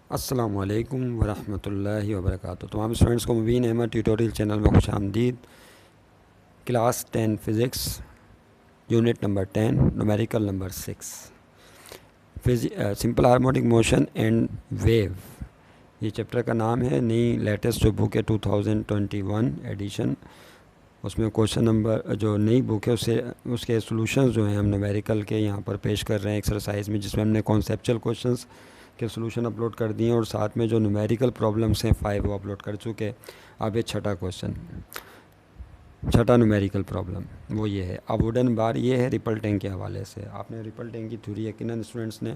अस्सलामुअलैकुम वरहमतुल्लाहि वबरकातुहू। तमाम स्टूडेंट्स को मुबीन अहमद ट्यूटोरियल चैनल में खुश आमदीद। Class 10 physics unit number 10 numerical number 6 simple harmonic motion and wave, ये चैप्टर का नाम है। नई लेटेस्ट जो बुक है 2021 एडिशन, उसमें क्वेश्चन नंबर जो नई बुक है उसके सॉल्यूशंस जो हैं हम न्यूमेरिकल के यहाँ पर पेश कर रहे हैं एक्सरसाइज में, जिसमें हमने कॉन्सेप्चुअल क्वेश्चंस के सॉल्यूशन अपलोड कर दिए और साथ में जो न्यूमेरिकल प्रॉब्लम्स हैं 5 वो अपलोड कर चुके। अब ये छठा क्वेश्चन, छठा न्यूमेरिकल प्रॉब्लम वो ये है। अब वुडन बार ये है रिपल टैंक के हवाले से। आपने रिपल टैंक की थ्योरी यकीनन स्टूडेंट्स ने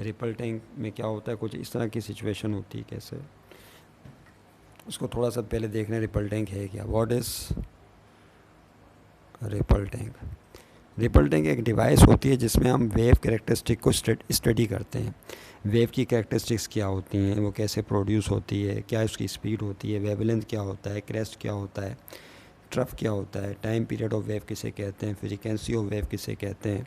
रिपल टैंक में क्या होता है, कुछ इस तरह की सिचुएशन होती है। कैसे, उसको थोड़ा सा पहले देख लें। रिपल टैंक है क्या, what is ripple tank? Ripple tank एक डिवाइस होती है जिसमें हम वेव कैरेक्टरिस्टिक को स्टडी करते हैं। वेव की कैरेक्टरिस्टिक्स क्या होती हैं, वो कैसे प्रोड्यूस होती है, क्या उसकी स्पीड होती है, वेवलेंथ क्या होता है, क्रेस्ट क्या होता है, ट्रफ क्या होता है, टाइम पीरियड ऑफ वेव किसे कहते हैं, फ्रीक्वेंसी ऑफ वेव किसे कहते हैं,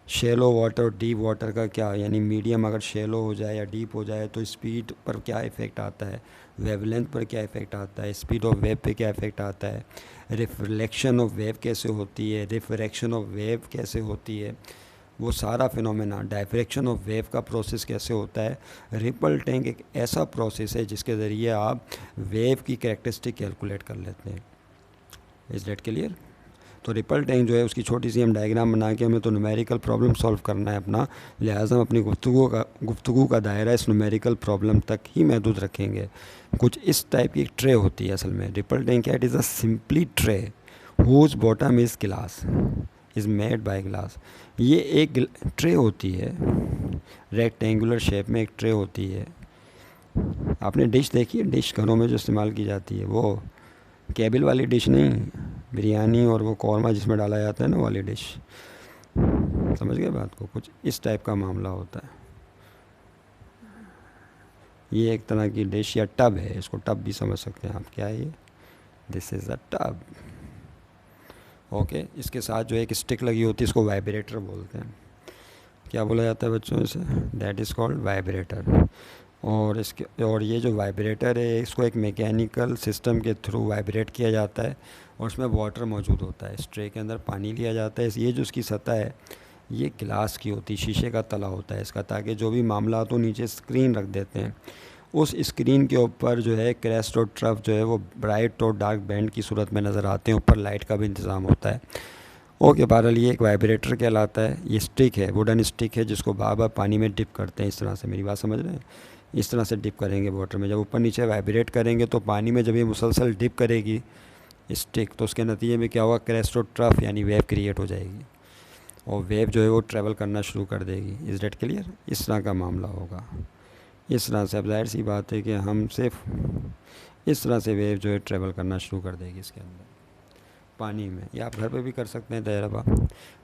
शेलो वाटर और डीप वाटर का क्या, यानी मीडियम अगर शेलो हो जाए या डीप हो जाए तो स्पीड पर क्या इफ़ेक्ट आता है, वेवलेंथ पर क्या इफ़ेक्ट आता है, स्पीड ऑफ वेव पे क्या इफ़ेक्ट आता है, रिफ्लेक्शन ऑफ वेव कैसे होती है, रिफ्रैक्शन ऑफ वेव कैसे होती है, वो सारा फिनोमेना, डायफ्रैक्शन ऑफ वेव का प्रोसेस कैसे होता है। रिपल टैंक एक ऐसा प्रोसेस है जिसके ज़रिए आप वेव की कैरेक्टरिस्टिक कैलकुलेट कर लेते हैं। Is that clear? तो रिपल टैंक जो है उसकी छोटी सी हम डायग्राम बना के हमें तो न्यूमेरिकल प्रॉब्लम सॉल्व करना है अपना, लिहाजा हम अपनी गुफ्तगू का दायरा इस न्यूमेरिकल प्रॉब्लम तक ही महदूद रखेंगे। कुछ इस टाइप की एक ट्रे होती है असल में। रिपल टैंक क्या, it is a simply tray whose bottom is glass, is made by glass. ये एक ट्रे होती है, रेक्टेंगुलर शेप में एक ट्रे होती है। आपने डिश देखी है, डिश घरों में जो इस्तेमाल की जाती है, वो केबल वाली डिश नहीं, बिरयानी और वो कौरमा जिसमें डाला जाता है ना, वाली डिश। समझ गए बात को? कुछ इस टाइप का मामला होता है। ये एक तरह की डिश या टब है, इसको टब भी समझ सकते हैं आप। क्या है ये? This is a tub. Okay, इसके साथ जो एक स्टिक लगी होती है इसको वाइब्रेटर बोलते हैं। क्या बोला जाता है बच्चों इसे? That is called vibrator. और ये जो वाइब्रेटर है इसको एक मैकेनिकल सिस्टम के थ्रू वाइब्रेट किया जाता है और उसमें वाटर मौजूद होता है। इस ट्रे के अंदर पानी लिया जाता है। ये जो उसकी सतह है ये ग्लास की होती है, शीशे का तला होता है इसका, ताकि जो भी मामला तो नीचे स्क्रीन रख देते हैं। उस स्क्रीन के ऊपर जो है क्रेस्ट और ट्रफ जो है वो ब्राइट और डार्क बैंड की सूरत में नज़र आते हैं। ऊपर लाइट का भी इंतज़ाम होता है। ओके, बहरहाल ये एक वाइब्रेटर कहलाता है। ये स्टिक है, वुडन स्टिक है, जिसको बार बार पानी में डिप करते हैं। इस तरह से, मेरी बात समझ रहे हैं? इस तरह से डिप करेंगे वाटर में। जब ऊपर नीचे वाइब्रेट करेंगे तो पानी में जब ये मुसलसल डिप करेगी स्टिक, तो उसके नतीजे में क्या होगा, क्रेस्ट और ट्रफ यानी वेव क्रिएट हो जाएगी और वेव जो है वो ट्रैवल करना शुरू कर देगी। Is that clear? इस तरह का मामला होगा। इस तरह से अब जाहिर सी बात है कि हम सिर्फ इस तरह से वेव जो है ट्रैवल करना शुरू कर देगी इसके अंदर पानी में, या आप घर पे भी कर सकते हैं तजर्बा।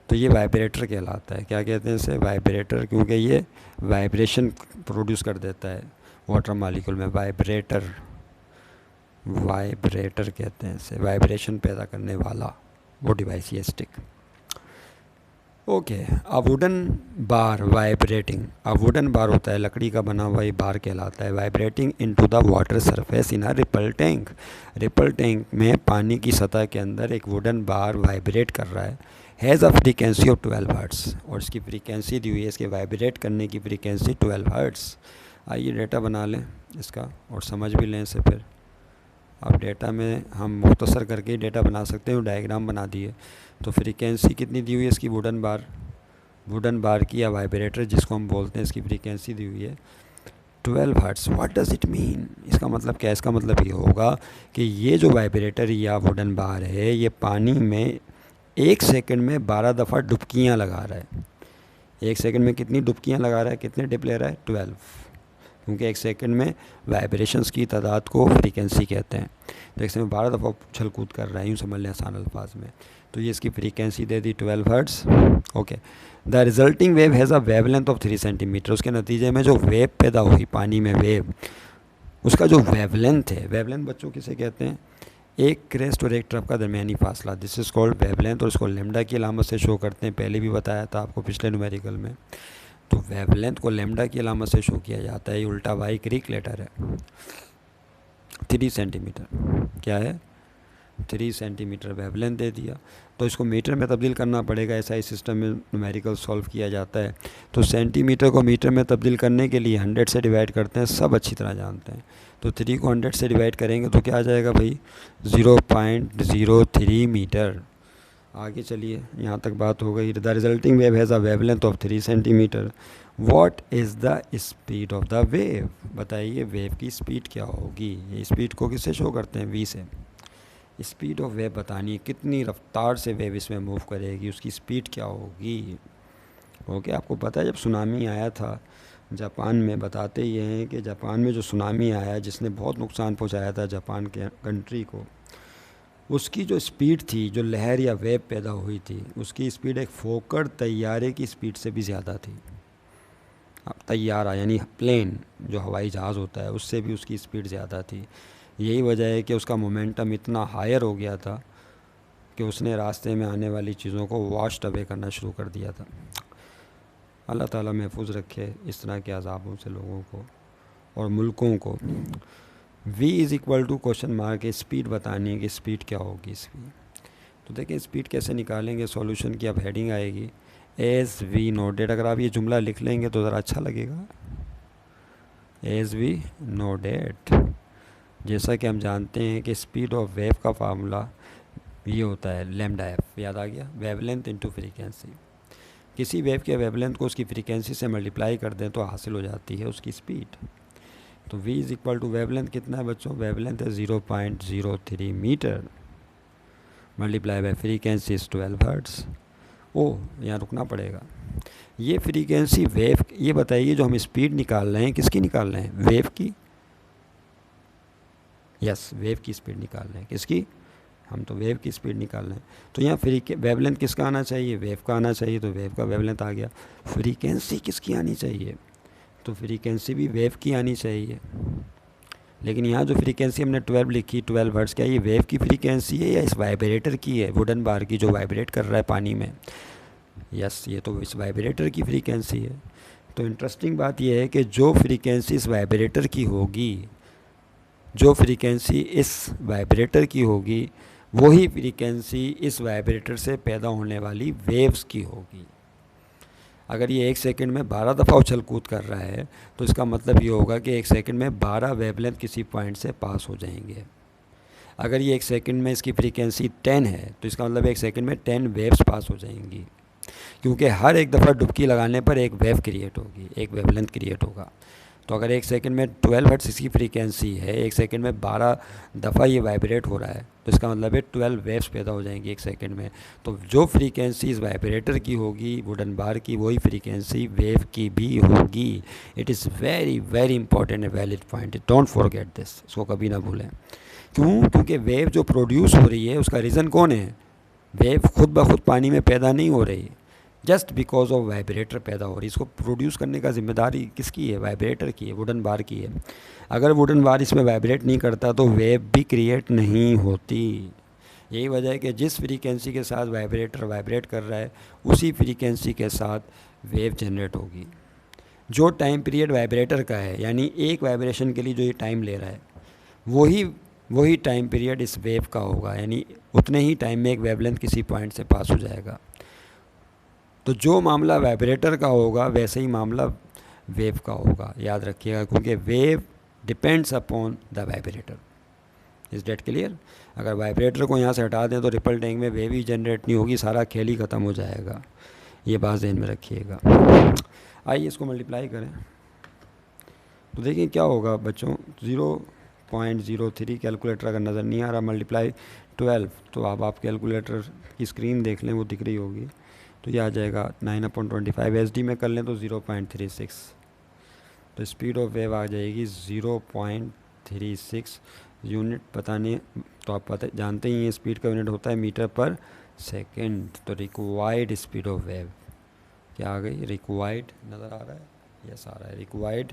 तो ये वाइब्रेटर कहलाता है। क्या कहते हैं इसे? वाइब्रेटर, क्योंकि ये वाइब्रेशन प्रोड्यूस कर देता है वाटर मालिक्यूल में। वाइब्रेटर कहते हैं इसे, वाइब्रेशन पैदा करने वाला वो डिवाइस, ये stick. Okay, a wooden bar vibrating. A wooden bar होता है लकड़ी का बना हुआ, ये बार कहलाता है। Vibrating into the water surface in a ripple tank. Ripple tank में पानी की सतह के अंदर एक वुडन बार वाइब्रेट कर रहा है। Has a frequency of 12 hertz, और इसकी फ्रीक्वेंसी दी हुई है, इसके वाइब्रेट करने की फ्रीक्वेंसी 12 हर्ट्ज़। आइए डेटा बना लें इसका और समझ भी लें इसे। फिर अब डेटा में हम मुख्तसर करके डेटा बना सकते हैं, डायग्राम बना दिए। तो फ्रीक्वेंसी कितनी दी हुई है इसकी, वुडन बार की या वाइब्रेटर जिसको हम बोलते हैं, इसकी फ्रीक्वेंसी दी हुई है 12 hertz. What does it mean? इसका मतलब क्या? इसका मतलब ये होगा कि ये जो वाइब्रेटर या वुडन बार है ये पानी में 1 सेकंड में 12 दफ़ा डुबकियाँ लगा रहा है। 1 सेकंड में कितनी डुबकियाँ लगा रहा है, कितने डिप ले रहा है? 12, क्योंकि 1 सेकंड में वाइब्रेशंस की तादाद को फ्रीक्वेंसी कहते हैं। तो 1 सेकंड में 12 दफ़ा उछल कूद कर रहा है, यूँ समझ लें आसान अल्फाज में। तो ये इसकी frequency they the 12 hertz. Okay, the resulting wave has a wavelength of 3 centimetre. उसके नतीजे में जो वेव पैदा हुई पानी में, वेव, उसका जो वेवलेंथ है, वेवलेंथ बच्चों किसे कहते हैं? एक क्रेस्ट और एक ट्रफ का दरमियानी फासला, दिस इज़ कॉल्ड वेवलेंथ, और इसको लेमडा की अलामत से शो करते हैं। पहले भी बताया था आपको पिछले न्यूमेरिकल में। तो वेवलेंथ को लैम्डा की अलामत से शो किया जाता है। ये उल्टा वाई क्रीक लेटर है। 3 सेंटीमीटर क्या है, 3 सेंटीमीटर वेवलेंथ दे दिया, तो इसको मीटर में तब्दील करना पड़ेगा। ऐसा इस सिस्टम में न्यूमेरिकल सॉल्व किया जाता है। तो सेंटीमीटर को मीटर में तब्दील करने के लिए 100 से डिवाइड करते हैं, सब अच्छी तरह जानते हैं। तो 3 को 100 से डिवाइड करेंगे तो क्या आ जाएगा भाई, 0.03 मीटर। आगे चलिए, यहाँ तक बात हो गई। The resulting wave has a wavelength of 3 centimetre. What is the speed of the wave, बताइए वेव की स्पीड क्या होगी। ये स्पीड को किससे शो करते हैं, वी से। स्पीड ऑफ वेव बतानी है, कितनी रफ्तार से वेव इसमें मूव करेगी, उसकी स्पीड क्या होगी। ओके, आपको पता है जब सुनामी आया था जापान में, बताते ये हैं कि जापान में जो सुनामी आया जिसने बहुत नुकसान पहुंचाया था जापान के कंट्री को, उसकी जो स्पीड थी, जो लहर या वेव पैदा हुई थी, उसकी स्पीड एक फोकर तैयारे की स्पीड से भी ज़्यादा थी। अब तैयारा यानी प्लेन, जो हवाई जहाज़ होता है, उससे भी उसकी स्पीड ज़्यादा थी। यही वजह है कि उसका मोमेंटम इतना हायर हो गया था कि उसने रास्ते में आने वाली चीज़ों को वॉश्ड अवे करना शुरू कर दिया था। अल्लाह ताला महफूज रखे इस तरह के अज़ाबों से लोगों को और मुल्कों को। v is equal to question mark, speed बतानी है कि स्पीड क्या होगी इसकी। तो देखिए स्पीड कैसे निकालेंगे, सॉल्यूशन की अब हेडिंग आएगी एज वी नोटेड। अगर आप ये जुमला लिख लेंगे तो ज़रा अच्छा लगेगा, एज वी नोटेड। जैसा कि हम जानते हैं कि स्पीड ऑफ वेव का फार्मूला ये होता है लैम्डा एफ, याद आ गया, वेवलेंथ इनटू फ्रीक्वेंसी। किसी वेव के वेवलेंथ को उसकी फ्रीक्वेंसी से मल्टीप्लाई कर दें तो हासिल हो जाती है उसकी स्पीड। तो v is equal to wavelength कितना है बच्चों, वेवलेंथ है 0.03 metre multiply by frequency is 12 hertz. ओ, यहाँ रुकना पड़ेगा। ये फ्रीक्वेंसी वेव, ये बताइए जो हम स्पीड निकाल रहे हैं किसकी निकाल रहे हैं, वेव की। यस, वेव की स्पीड निकाल रहे हैं, किसकी, हम तो वेव की स्पीड निकाल रहे हैं। तो यहाँ वेवलेंथ किसका आना चाहिए, वेव का आना चाहिए, तो वेव का वेवलेंथ आ गया। फ्रीक्वेंसी किसकी आनी चाहिए, तो फ्रीक्वेंसी भी वेव की आनी चाहिए। लेकिन यहाँ जो फ्रीक्वेंसी हमने 12 लिखी, 12 हर्ट्ज़, क्या ये वेव की फ्रीक्वेंसी है या इस वाइब्रेटर की है, वुडन बार की जो वाइब्रेट कर रहा है पानी में। यस, ये तो इस वाइब्रेटर की फ्रीक्वेंसी है। तो इंटरेस्टिंग बात यह है कि जो फ्रीक्वेंसी इस वाइब्रेटर की होगी, जो फ्रीक्वेंसी इस वाइब्रेटर की होगी, वही फ्रीक्वेंसी इस वाइब्रेटर से पैदा होने वाली वेव्स की होगी। अगर ये 1 सेकंड में 12 दफ़ा उछल कूद कर रहा है तो इसका मतलब ये होगा कि 1 सेकंड में 12 वेवलेंथ किसी पॉइंट से पास हो जाएंगे। अगर ये 1 सेकंड में इसकी फ्रीक्वेंसी 10 है तो इसका मतलब 1 सेकंड में 10 वेव्स पास हो जाएंगी, क्योंकि हर एक दफ़ा डुबकी लगाने पर एक वेव क्रिएट होगी, एक वेवलेंथ क्रिएट होगा। तो अगर 1 सेकंड में 12 हर्ट्ज़ इसकी फ्रीक्वेंसी है, 1 सेकंड में 12 दफ़ा ये वाइब्रेट हो रहा है, तो इसका मतलब है 12 वेव्स पैदा हो जाएंगी 1 सेकंड में। तो जो फ्रीक्वेंसी इस वाइब्रेटर की होगी, वुडन बार की, वही फ्रीक्वेंसी वेव की भी होगी। It is very very important and valid point, don't forget this, इसको कभी ना भूलें। क्यों, क्योंकि वेव जो प्रोड्यूस हो रही है उसका रीज़न कौन है, वेव खुद ब खुद पानी में पैदा नहीं हो रही, जस्ट बिकॉज ऑफ वाइब्रेटर पैदा हो रही। इसको प्रोड्यूस करने का जिम्मेदारी किसकी है, वाइब्रेटर की है, वुडन बार की है। अगर वुडन बार इसमें वाइब्रेट नहीं करता तो वेव भी क्रिएट नहीं होती। यही वजह है कि जिस फ्रीक्वेंसी के साथ वाइब्रेटर वाइब्रेट कर रहा है उसी फ्रीक्वेंसी के साथ वेव जनरेट होगी। जो टाइम पीरियड वाइब्रेटर का है, यानी एक वाइब्रेशन के लिए जो ये टाइम ले रहा है, वही टाइम पीरियड इस वेव का होगा, यानी उतने ही टाइम में एक वेवलेंथ किसी पॉइंट से पास हो जाएगा। तो जो मामला वाइब्रेटर का होगा वैसे ही मामला वेव का होगा, याद रखिएगा, क्योंकि wave depends upon the vibrator. Is that clear. अगर वाइब्रेटर को यहाँ से हटा दें तो रिपल टैंक में वेव ही जनरेट नहीं होगी, सारा खेल ही ख़त्म हो जाएगा। ये बात ध्यान में रखिएगा। आइए इसको मल्टीप्लाई करें तो देखिए क्या होगा बच्चों, 0.03 कैलकुलेटर अगर नज़र नहीं आ रहा, मल्टीप्लाई 12, तो आप कैलकुलेटर की स्क्रीन देख लें, वो दिख रही होगी, तो ये आ जाएगा 9/25। SD में कर लें तो 0.36, तो स्पीड ऑफ वेव आ जाएगी 0.36 यूनिट। पता नहीं, तो आप जानते ही हैं स्पीड का यूनिट होता है मीटर पर सेकंड। तो रिक्वायर्ड स्पीड ऑफ वेव क्या आ गई, रिक्वायर्ड, नज़र आ रहा है, यस आ रहा है, रिक्वायर्ड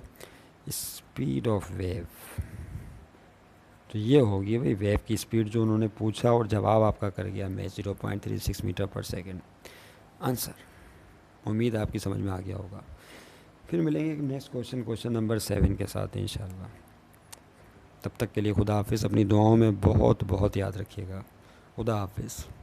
स्पीड ऑफ वेव। तो ये होगी भाई वेव की स्पीड जो उन्होंने पूछा और जवाब आपका कर गया मैं, 0.36 मीटर पर सेकंड आंसर। उम्मीद है आपकी समझ में आ गया होगा। फिर मिलेंगे नेक्स्ट क्वेश्चन नंबर 7 के साथ इंशाल्लाह। तब तक के लिए खुदा हाफिज़। अपनी दुआओं में बहुत बहुत याद रखिएगा। खुदा हाफिज़।